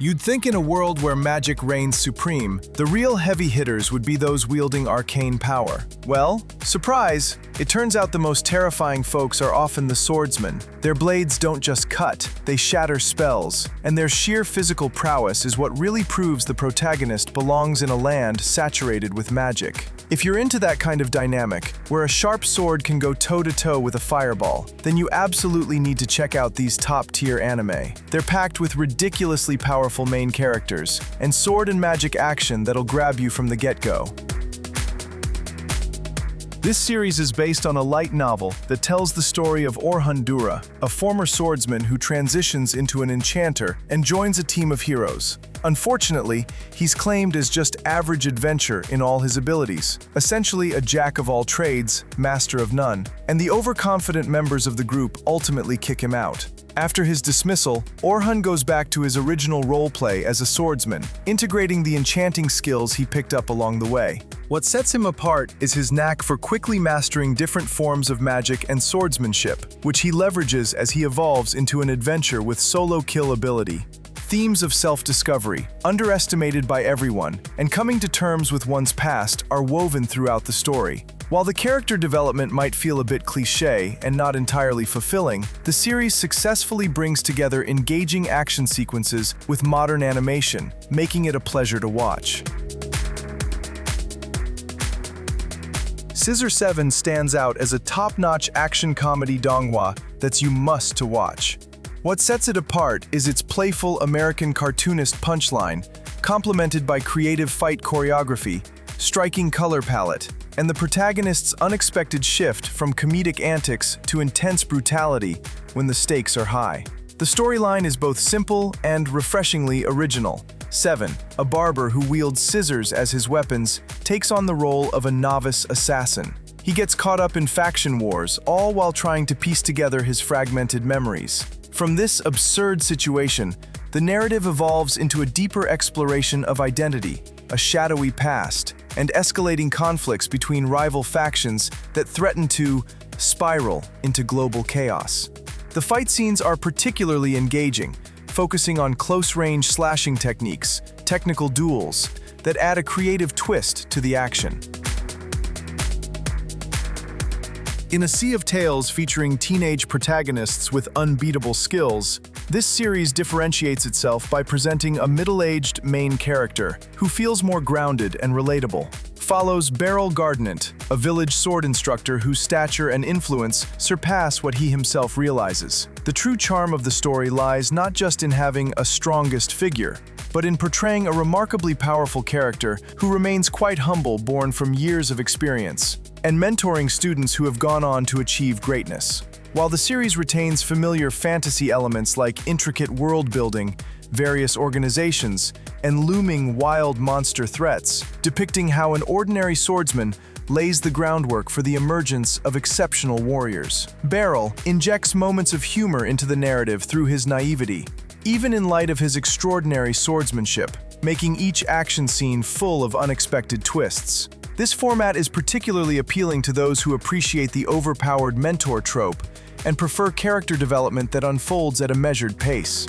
You'd think in a world where magic reigns supreme, the real heavy hitters would be those wielding arcane power. Well, surprise! It turns out the most terrifying folks are often the swordsmen. Their blades don't just cut, they shatter spells, and their sheer physical prowess is what really proves the protagonist belongs in a land saturated with magic. If you're into that kind of dynamic, where a sharp sword can go toe-to-toe with a fireball, then you absolutely need to check out these top-tier anime. They're packed with ridiculously powerful main characters, and sword and magic action that'll grab you from the get-go. This series is based on a light novel that tells the story of Orhun Dura, a former swordsman who transitions into an enchanter and joins a team of heroes. Unfortunately, he's claimed as just average adventure in all his abilities, essentially a jack of all trades, master of none, and the overconfident members of the group ultimately kick him out. After his dismissal, Orhun goes back to his original roleplay as a swordsman, integrating the enchanting skills he picked up along the way. What sets him apart is his knack for quickly mastering different forms of magic and swordsmanship, which he leverages as he evolves into an adventure with solo kill ability. Themes of self-discovery, underestimated by everyone, and coming to terms with one's past are woven throughout the story. While the character development might feel a bit cliché and not entirely fulfilling, the series successfully brings together engaging action sequences with modern animation, making it a pleasure to watch. Scissor 7 stands out as a top-notch action comedy donghua that's you must to watch. What sets it apart is its playful American cartoonist punchline, complemented by creative fight choreography, striking color palette, and the protagonist's unexpected shift from comedic antics to intense brutality when the stakes are high. The storyline is both simple and refreshingly original. 7, a barber who wields scissors as his weapons, takes on the role of a novice assassin. He gets caught up in faction wars, all while trying to piece together his fragmented memories. From this absurd situation, the narrative evolves into a deeper exploration of identity, a shadowy past, and escalating conflicts between rival factions that threaten to spiral into global chaos. The fight scenes are particularly engaging, focusing on close-range slashing techniques, technical duels, that add a creative twist to the action. In a sea of tales featuring teenage protagonists with unbeatable skills, this series differentiates itself by presenting a middle-aged main character who feels more grounded and relatable. Follows Beryl Gardnant, a village sword instructor whose stature and influence surpass what he himself realizes. The true charm of the story lies not just in having a strongest figure, but in portraying a remarkably powerful character who remains quite humble, born from years of experience, and mentoring students who have gone on to achieve greatness. While the series retains familiar fantasy elements like intricate world building, various organizations, and looming wild monster threats, depicting how an ordinary swordsman lays the groundwork for the emergence of exceptional warriors. Beryl injects moments of humor into the narrative through his naivety, even in light of his extraordinary swordsmanship, making each action scene full of unexpected twists. This format is particularly appealing to those who appreciate the overpowered mentor trope and prefer character development that unfolds at a measured pace.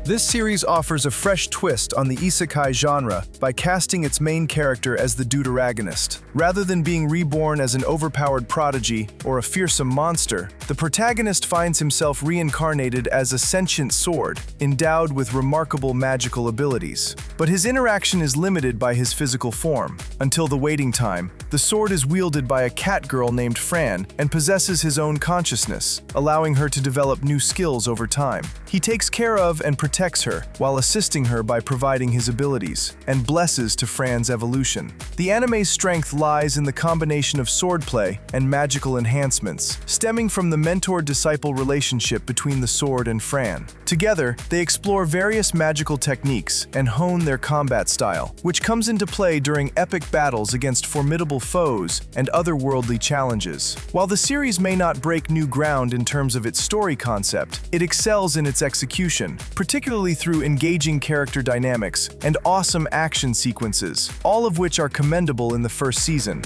This series offers a fresh twist on the isekai genre by casting its main character as the deuteragonist. Rather than being reborn as an overpowered prodigy or a fearsome monster, the protagonist finds himself reincarnated as a sentient sword, endowed with remarkable magical abilities. But his interaction is limited by his physical form. Until the waiting time, the sword is wielded by a cat girl named Fran and possesses his own consciousness, allowing her to develop new skills over time. He takes care of and protects her, while assisting her by providing his abilities, and blesses to Fran's evolution. The anime's strength lies in the combination of swordplay and magical enhancements, stemming from the mentor-disciple relationship between the sword and Fran. Together, they explore various magical techniques and hone their combat style, which comes into play during epic battles against formidable foes and otherworldly challenges. While the series may not break new ground in terms of its story concept, it excels in its execution, particularly through engaging character dynamics and awesome action sequences, all of which are commendable in the first season.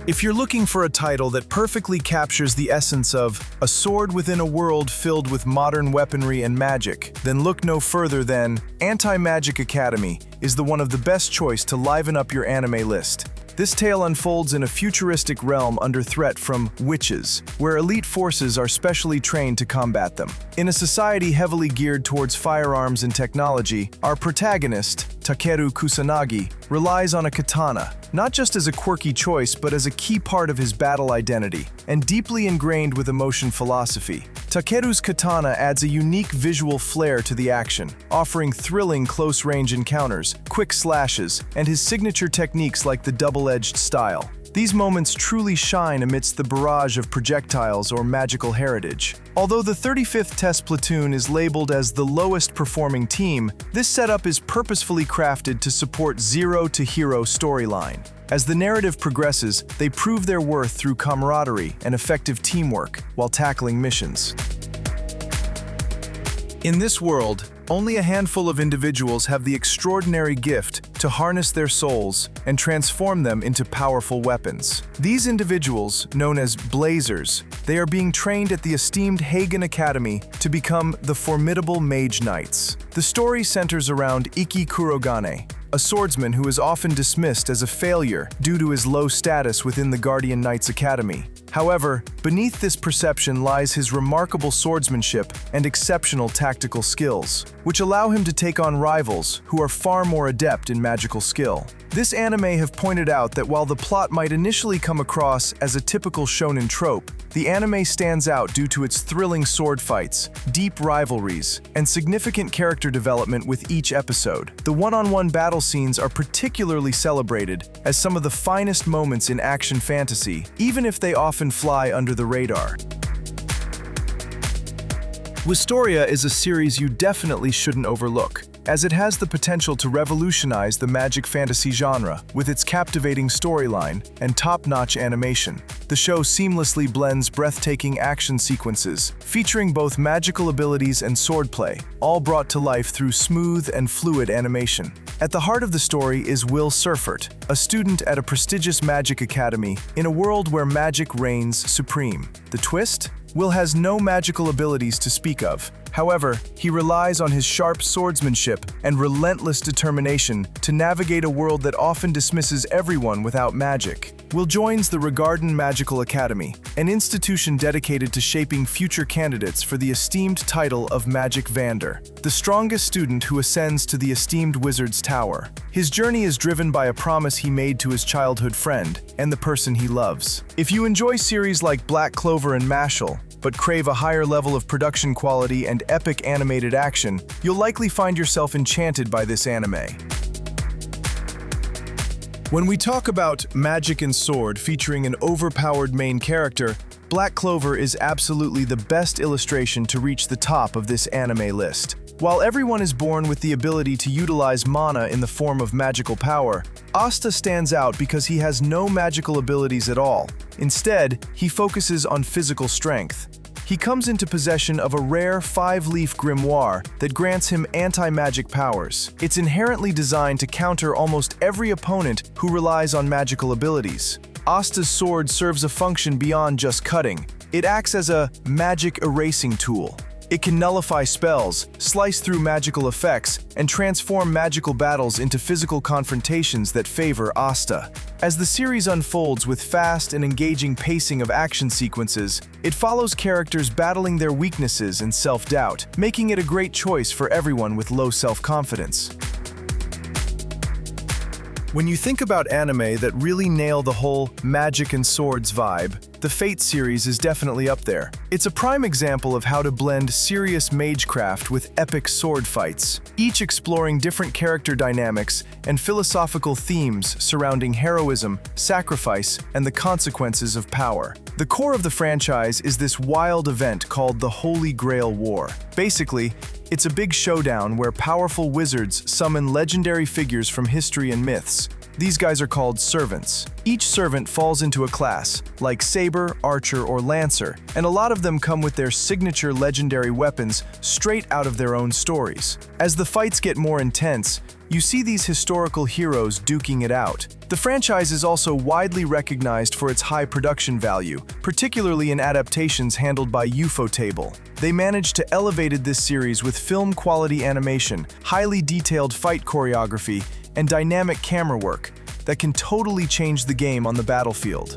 If you're looking for a title that perfectly captures the essence of a sword within a world filled with modern weaponry and magic, then look no further than Anti-Magic Academy is the one of the best choice to liven up your anime list. This tale unfolds in a futuristic realm under threat from witches, where elite forces are specially trained to combat them. In a society heavily geared towards firearms and technology, our protagonist, Takeru Kusanagi, relies on a katana, not just as a quirky choice but as a key part of his battle identity, and deeply ingrained with emotion philosophy. Takeru's katana adds a unique visual flair to the action, offering thrilling close-range encounters, quick slashes, and his signature techniques like the double-edged style. These moments truly shine amidst the barrage of projectiles or magical heritage. Although the 35th Test Platoon is labeled as the lowest performing team, this setup is purposefully crafted to support zero-to-hero storyline. As the narrative progresses, they prove their worth through camaraderie and effective teamwork while tackling missions. In this world, only a handful of individuals have the extraordinary gift to harness their souls and transform them into powerful weapons. These individuals, known as Blazers, they are being trained at the esteemed Hagen Academy to become the formidable Mage Knights. The story centers around Iki Kurogane, a swordsman who is often dismissed as a failure due to his low status within the Guardian Knights Academy. However, beneath this perception lies his remarkable swordsmanship and exceptional tactical skills, which allow him to take on rivals who are far more adept in magical skill. This anime have pointed out that while the plot might initially come across as a typical shonen trope, the anime stands out due to its thrilling sword fights, deep rivalries, and significant character development with each episode. The one-on-one battle scenes are particularly celebrated as some of the finest moments in action fantasy, even if they often fly under the radar. Wistoria is a series you definitely shouldn't overlook, as it has the potential to revolutionize the magic fantasy genre with its captivating storyline and top-notch animation. The show seamlessly blends breathtaking action sequences, featuring both magical abilities and swordplay, all brought to life through smooth and fluid animation. At the heart of the story is Will Surfert, a student at a prestigious magic academy in a world where magic reigns supreme. The twist? Will has no magical abilities to speak of. However, he relies on his sharp swordsmanship and relentless determination to navigate a world that often dismisses everyone without magic. Will joins the Regarden Magical Academy, an institution dedicated to shaping future candidates for the esteemed title of Magic Vander, the strongest student who ascends to the esteemed Wizard's Tower. His journey is driven by a promise he made to his childhood friend and the person he loves. If you enjoy series like Black Clover and Mashal, but crave a higher level of production quality and epic animated action, you'll likely find yourself enchanted by this anime. When we talk about magic and sword featuring an overpowered main character, Black Clover is absolutely the best illustration to reach the top of this anime list. While everyone is born with the ability to utilize mana in the form of magical power, Asta stands out because he has no magical abilities at all. Instead, he focuses on physical strength. He comes into possession of a rare 5-leaf grimoire that grants him anti-magic powers. It's inherently designed to counter almost every opponent who relies on magical abilities. Asta's sword serves a function beyond just cutting. It acts as a magic erasing tool. It can nullify spells, slice through magical effects, and transform magical battles into physical confrontations that favor Asta. As the series unfolds with fast and engaging pacing of action sequences, it follows characters battling their weaknesses and self-doubt, making it a great choice for everyone with low self-confidence. When you think about anime that really nail the whole magic and swords vibe, the Fate series is definitely up there. It's a prime example of how to blend serious magecraft with epic sword fights, each exploring different character dynamics and philosophical themes surrounding heroism, sacrifice, and the consequences of power. The core of the franchise is this wild event called the Holy Grail War. Basically, it's a big showdown where powerful wizards summon legendary figures from history and myths, These guys are called servants. Each servant falls into a class, like saber, archer, or lancer, and a lot of them come with their signature legendary weapons straight out of their own stories. As the fights get more intense, you see these historical heroes duking it out. The franchise is also widely recognized for its high production value, particularly in adaptations handled by Ufotable. They managed to elevate this series with film-quality animation, highly detailed fight choreography, and dynamic camera work that can totally change the game on the battlefield.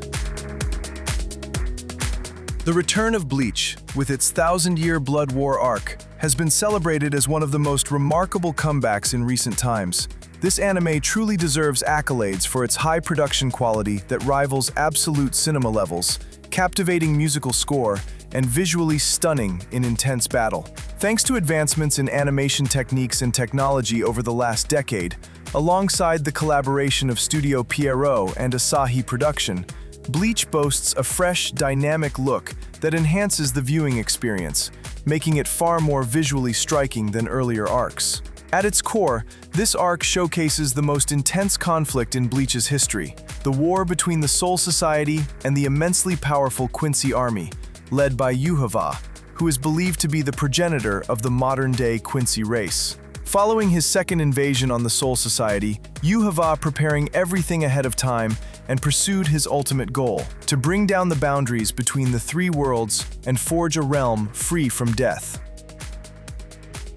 The return of Bleach, with its thousand-year Blood War arc, has been celebrated as one of the most remarkable comebacks in recent times. This anime truly deserves accolades for its high production quality that rivals absolute cinema levels, captivating musical score, and visually stunning in intense battle. Thanks to advancements in animation techniques and technology over the last decade, alongside the collaboration of Studio Pierrot and Asahi Production, Bleach boasts a fresh, dynamic look that enhances the viewing experience, making it far more visually striking than earlier arcs. At its core, this arc showcases the most intense conflict in Bleach's history, the war between the Soul Society and the immensely powerful Quincy Army, led by Yuhava, who is believed to be the progenitor of the modern-day Quincy race. Following his second invasion on the Soul Society, Yuhava preparing everything ahead of time and pursued his ultimate goal, to bring down the boundaries between the three worlds and forge a realm free from death.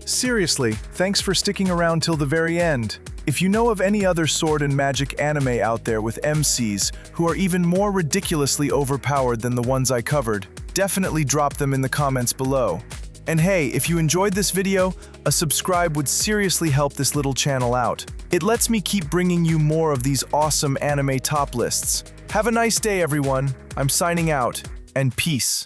Seriously, thanks for sticking around till the very end. If you know of any other sword and magic anime out there with MCs who are even more ridiculously overpowered than the ones I covered, definitely drop them in the comments below. And hey, if you enjoyed this video, a subscribe would seriously help this little channel out. It lets me keep bringing you more of these awesome anime top lists. Have a nice day, everyone. I'm signing out, and peace.